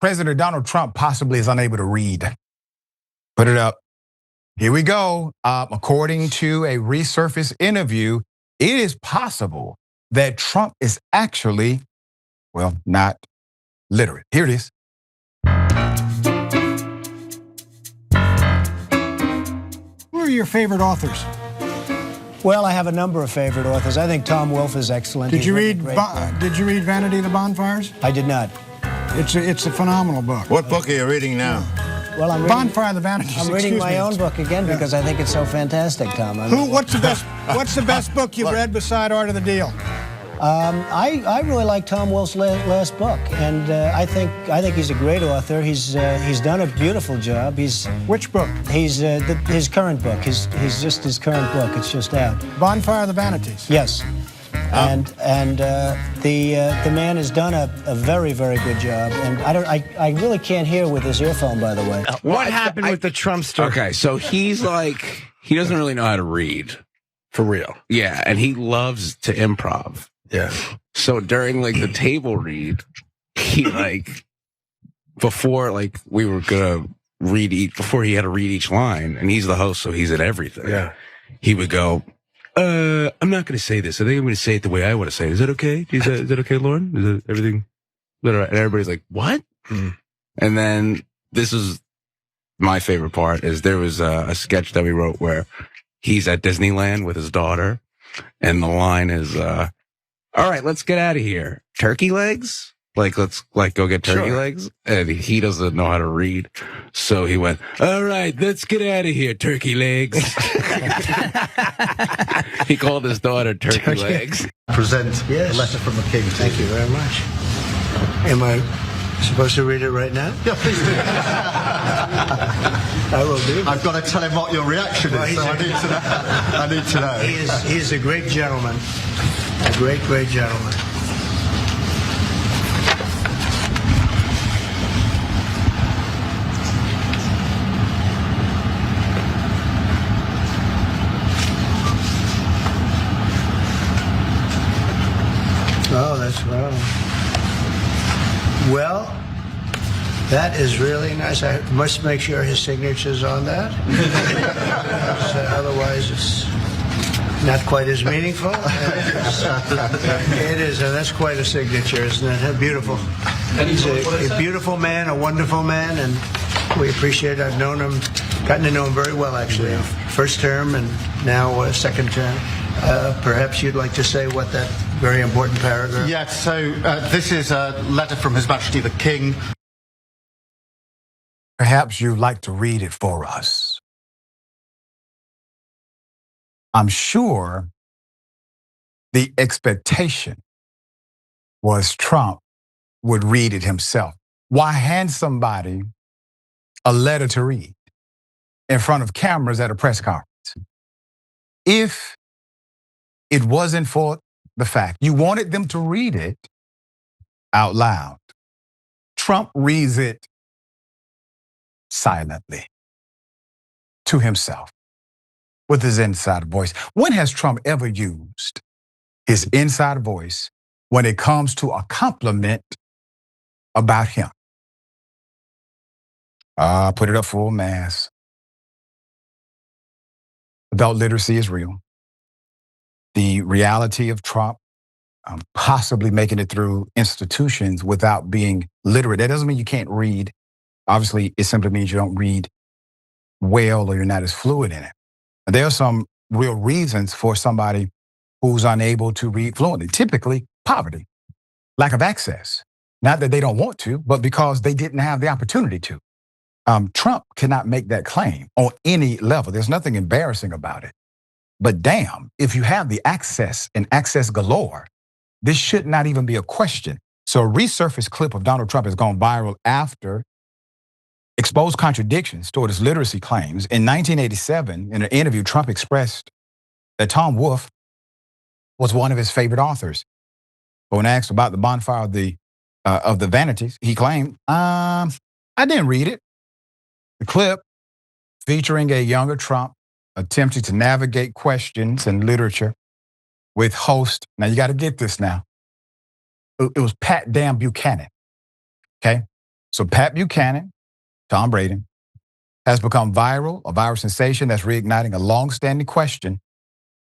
President Donald Trump possibly is unable to read. Put it up. Here we go. According to a Resurface interview, it is possible that Trump is actually, well, not literate. Here it is. Who are your favorite authors? Well, I have a number of favorite authors. I think Tom Wolfe is excellent. Did you read Vanity of the Bonfires? I did not. It's a phenomenal book. What book are you reading now? Well, I'm reading Bonfire of the Vanities. I'm reading my own book again because I think it's so fantastic, Tom. What's the best book you've read beside Art of the Deal? I really like Tom Wolfe's last book, and I think he's a great author. He's done a beautiful job. Which book? His current book. His current book. It's just out. Bonfire of the Vanities. Yes. And the man has done a very, very good job. And I really can't hear with this earphone, by the way. What happened with the Trumpster? Okay, so he's like, he doesn't really know how to read. For real. Yeah, and he loves to improv. Yeah. So during like the table read, he before we were gonna before he had to read each line, and he's the host, so he's at everything. Yeah. He would go, I'm not gonna say this. I think I'm gonna say it the way I want to say it. Is that okay? Is that okay, Lauren? Is that everything? And everybody's like, what? Mm. And then this is my favorite part is there was a sketch that we wrote where he's at Disneyland with his daughter, and the line is, all right, let's get out of here. Turkey legs? Let's go get turkey legs. And he doesn't know how to read. So he went, all right, let's get out of here, turkey legs. He called his daughter turkey legs. Present a letter from the king. Thank you very much. Am I supposed to read it right now? Yeah, please do. I will do. I've got to tell him what your reaction is, so I need to know. He is a great gentleman. A great, great gentleman. Oh, that's well. Well, that is really nice. I must make sure his signature's on that. Otherwise, it's not quite as meaningful. It is, and that's quite a signature, isn't it? Beautiful. He's a beautiful man, a wonderful man, and we appreciate it. I've gotten to know him very well, actually. First term and now second term. Perhaps you'd like to say what that very important paragraph. Yes, so this is a letter from His Majesty the King. Perhaps you'd like to read it for us. I'm sure the expectation was Trump would read it himself. Why hand somebody a letter to read in front of cameras at a press conference? If it wasn't for the fact you wanted them to read it out loud, Trump reads it silently to himself with his inside voice. When has Trump ever used his inside voice when it comes to a compliment about him? Put it up full mass. Adult literacy is real. The reality of Trump possibly making it through institutions without being literate. That doesn't mean you can't read. Obviously, it simply means you don't read well or you're not as fluent in it. There are some real reasons for somebody who's unable to read fluently. Typically, poverty, lack of access. Not that they don't want to, but because they didn't have the opportunity to. Trump cannot make that claim on any level. There's nothing embarrassing about it. But damn, if you have the access and access galore, this should not even be a question. So a resurfaced clip of Donald Trump has gone viral after exposed contradictions toward his literacy claims. In 1987, in an interview, Trump expressed that Tom Wolfe was one of his favorite authors. But when asked about the Bonfire of the Vanities, he claimed, I didn't read it. The clip featuring a younger Trump attempting to navigate questions and literature with host. Now you got to get this now. It was Pat Buchanan. Okay. So Pat Buchanan, Tom Braden, has become viral, a viral sensation that's reigniting a long-standing question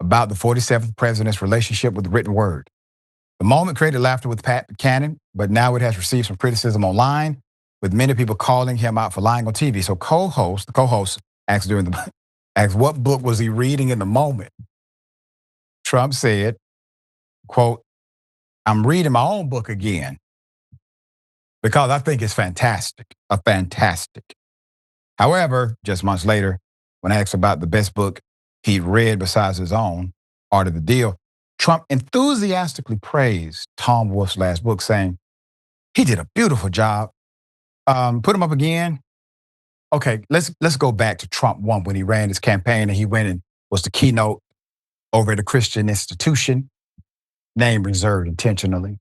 about the 47th president's relationship with the written word. The moment created laughter with Pat Buchanan, but now it has received some criticism online, with many people calling him out for lying on TV. So the co-host asked asked what book was he reading in the moment. Trump said, quote, "I'm reading my own book again because I think it's fantastic. However, just months later, when asked about the best book he'd read besides his own, Art of the Deal, Trump enthusiastically praised Tom Wolfe's last book, saying, he did a beautiful job. Put him up again. Okay, let's go back to Trump 1 when he ran his campaign and he went and was the keynote over at a Christian institution, name reserved intentionally.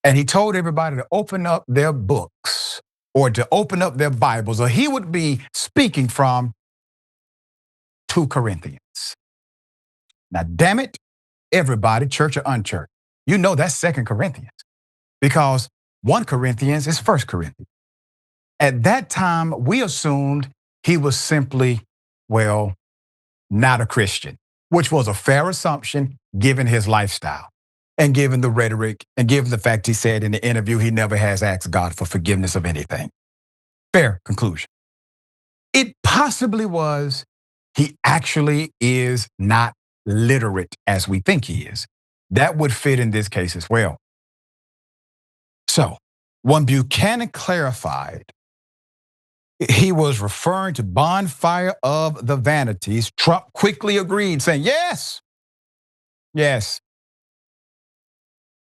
And he told everybody to open up their books or to open up their Bibles, or he would be speaking from 2 Corinthians. Now, damn it, everybody, church or unchurched, you know that's 2 Corinthians because 1 Corinthians is 1 Corinthians. At that time, we assumed he was simply, well, not a Christian, which was a fair assumption given his lifestyle and given the rhetoric and given the fact he said in the interview he never has asked God for forgiveness of anything. Fair conclusion. It possibly was he actually is not literate as we think he is. That would fit in this case as well. So when Buchanan clarified he was referring to Bonfire of the Vanities, Trump quickly agreed, saying, yes.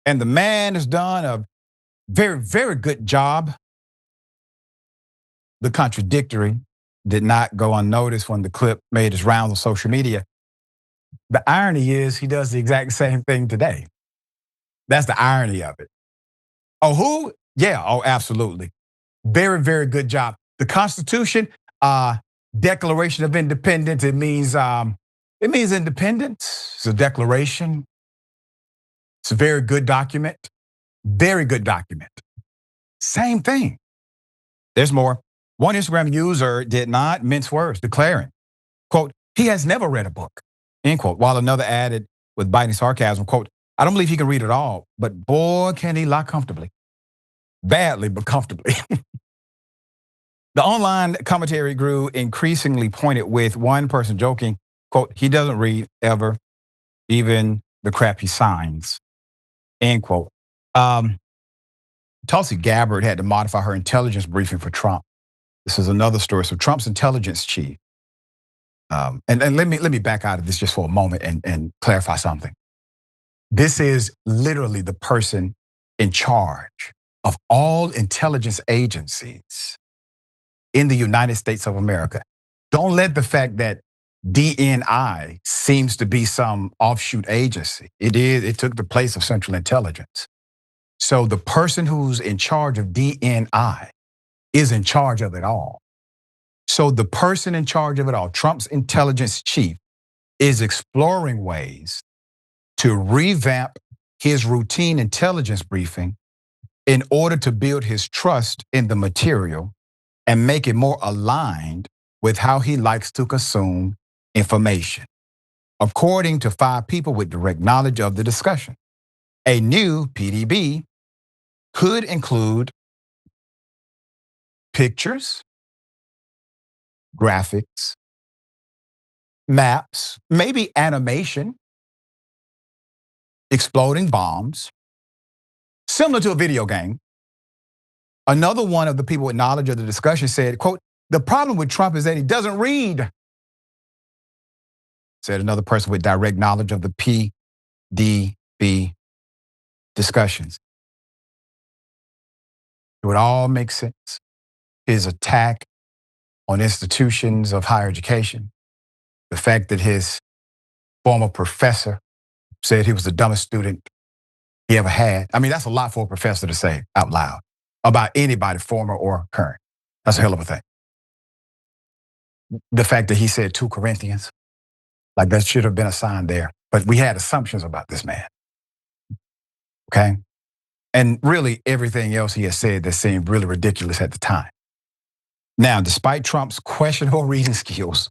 And the man has done a very, very good job. The contradictory did not go unnoticed when the clip made its rounds on social media. The irony is he does the exact same thing today. That's the irony of it. Oh, who? Yeah, oh, absolutely. Very, very good job. The Constitution, Declaration of Independence, it means independence. It's a declaration. It's a very good document. Very good document. Same thing. There's more. One Instagram user did not mince words, declaring, quote, he has never read a book, end quote, while another added with biting sarcasm, quote, I don't believe he can read it all, but boy, can he lie comfortably. Badly, but comfortably. The online commentary grew increasingly pointed with one person joking, quote, he doesn't read ever, even the crap he signs, end quote. Tulsi Gabbard had to modify her intelligence briefing for Trump. This is another story. So Trump's intelligence chief, and let me back out of this just for a moment and clarify something. This is literally the person in charge of all intelligence agencies in the United States of America. Don't let the fact that DNI seems to be some offshoot agency. It took the place of Central Intelligence. So the person who's in charge of DNI is in charge of it all. So the person in charge of it all, Trump's intelligence chief, is exploring ways to revamp his routine intelligence briefing in order to build his trust in the material and make it more aligned with how he likes to consume information. According to 5 people with direct knowledge of the discussion, a new PDB could include pictures, graphics, maps, maybe animation, exploding bombs, similar to a video game. Another one of the people with knowledge of the discussion said, quote, the problem with Trump is that he doesn't read. Said another person with direct knowledge of the PDB discussions. It would all make sense. His attack on institutions of higher education, the fact that his former professor said he was the dumbest student he ever had. I mean, that's a lot for a professor to say out loud about anybody, former or current. That's a hell of a thing. The fact that he said 2 Corinthians, like that should have been a sign there. But we had assumptions about this man. Okay? and really everything else he has said that seemed really ridiculous at the time. Now, despite Trump's questionable reading skills,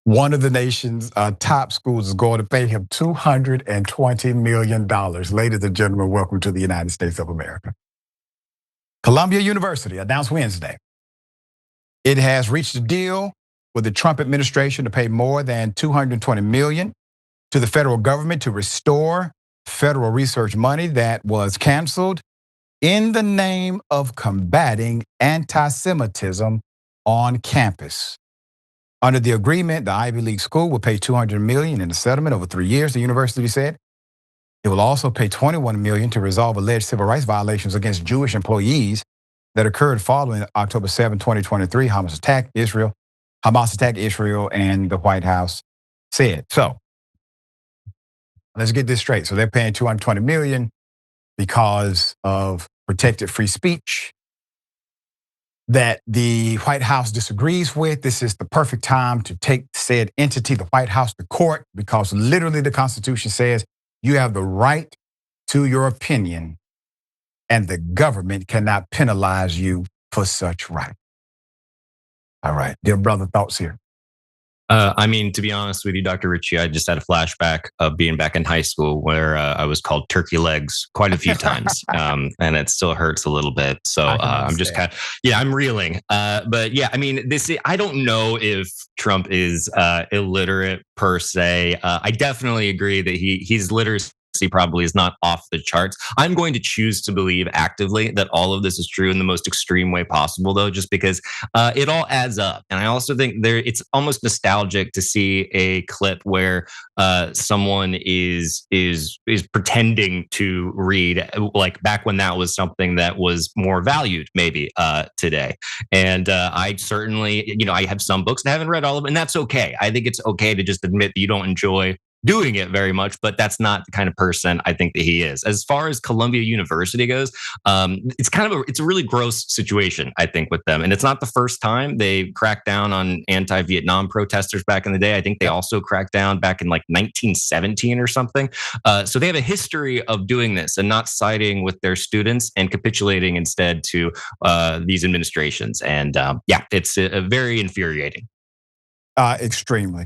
one of the nation's top schools is going to pay him $220 million. Ladies and gentlemen, welcome to the United States of America. Columbia University announced Wednesday it has reached a deal with the Trump administration to pay more than $220 million to the federal government to restore federal research money that was canceled in the name of combating anti-Semitism on campus. Under the agreement, the Ivy League school will pay $200 million in the settlement over 3 years, the university said. It will also pay $21 million to resolve alleged civil rights violations against Jewish employees that occurred following October 7, 2023, Hamas attacked Israel, and the White House said. So, let's get this straight. So they're paying $220 million because of protected free speech that the White House disagrees with. This is the perfect time to take said entity, the White House, to court, because literally the Constitution says you have the right to your opinion and the government cannot penalize you for such right. All right, dear brother, thoughts here? I mean, to be honest with you, Dr. Richey, I just had a flashback of being back in high school where I was called turkey legs quite a few times. And it still hurts a little bit. So I'm just kind of, I'm reeling. But yeah, I mean, I don't know if Trump is illiterate per se. I definitely agree that his literacy probably is not off the charts. I'm going to choose to believe actively that all of this is true in the most extreme way possible, though, just because it all adds up. And I also think it's almost nostalgic to see a clip where someone is pretending to read, like back when that was something that was more valued, maybe today. And I certainly, I have some books and I haven't read all of them, and that's okay. I think it's okay to just admit that you don't enjoy doing it very much, but that's not the kind of person I think that he is. As far as Columbia University goes, it's a really gross situation, I think, with them. And it's not the first time they cracked down on anti-Vietnam protesters back in the day. I think they also cracked down back in like 1917 or something. So they have a history of doing this and not siding with their students and capitulating instead to these administrations. And it's very infuriating. Extremely.